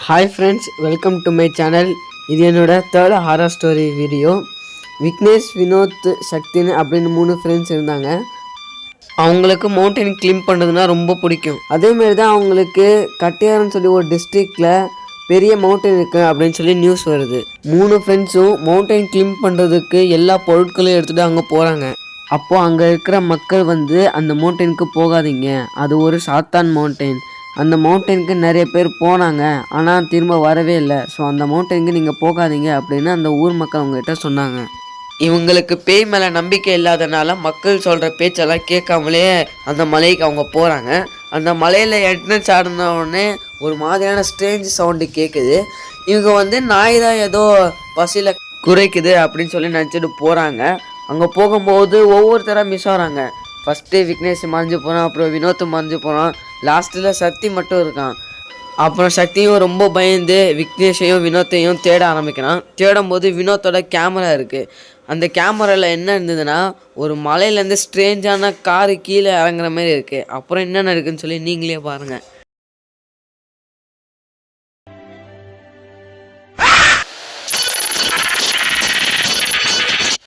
Hi friends, welcome to my channel. இது என்னோட third horror story video. Vignesh, Vinoth, சக்தின்னு அப்படின்னு 3 ஃப்ரெண்ட்ஸ் இருந்தாங்க. அவங்களுக்கு மவுண்டைன் கிளிம் பண்ணுறதுனா ரொம்ப பிடிக்கும். அதேமாரி தான் அவங்களுக்கு கட்டியாரன்னு சொல்லி ஒரு டிஸ்ட்ரிக்டில் பெரிய மவுண்டைன் இருக்குது அப்படின்னு சொல்லி நியூஸ் வருது. 3 ஃப்ரெண்ட்ஸும் மவுண்டைன் கிளிம் பண்ணுறதுக்கு எல்லா பொருட்களையும் எடுத்துகிட்டு அங்கே போகிறாங்க. அப்போது அங்கே இருக்கிற மக்கள் அந்த மவுண்டனுக்கு போகாதீங்க, அது ஒரு சாத்தான் மவுண்டைன், அந்த மவுண்டனுக்கு நிறைய பேர் போனாங்க ஆனால் திரும்ப வரவே இல்லை, ஸோ அந்த மவுண்டனுக்கு நீங்கள் போகாதீங்க அப்படின்னு அந்த ஊர் மக்கள் அவங்ககிட்ட சொன்னாங்க. இவங்களுக்கு பேய் மேலே நம்பிக்கை இல்லாதனால மக்கள் சொல்கிற பேச்செல்லாம் கேட்காமலே அந்த மலைக்கு அவங்க போகிறாங்க. அந்த மலையில் என்ட்ரன்ஸ் ஆடின உடனே ஒரு மாதிரியான ஸ்ட்ரேஞ்ச் சவுண்டு கேட்குது. இவங்க நாய் தான் ஏதோ பசியில் குறைக்குது அப்படின்னு சொல்லி நினச்சிட்டு போகிறாங்க. அங்கே போகும்போது ஒவ்வொருத்தராக மிஸ் ஆகிறாங்க. ஃபஸ்ட்டு விக்னேஷ் மறைஞ்சு போகிறான், அப்புறம் வினோத் மறைஞ்சு போகிறான், லாஸ்ட்டில் சக்தி மட்டும் இருக்கான். அப்புறம் சக்தியும் ரொம்ப பயந்து விக்னேஷையும் வினோத்தையும் தேட ஆரம்பிக்கிறான். தேடும்போது வினோத்தோட கேமரா இருக்குது. அந்த கேமராவில் என்ன இருந்ததுன்னா, ஒரு மலையிலேருந்து ஸ்ட்ரேஞ்சான காரு கீழே இறங்குற மாதிரி இருக்குது. அப்புறம் என்ன இருக்குதுன்னு சொல்லி நீங்களே பாருங்கள்.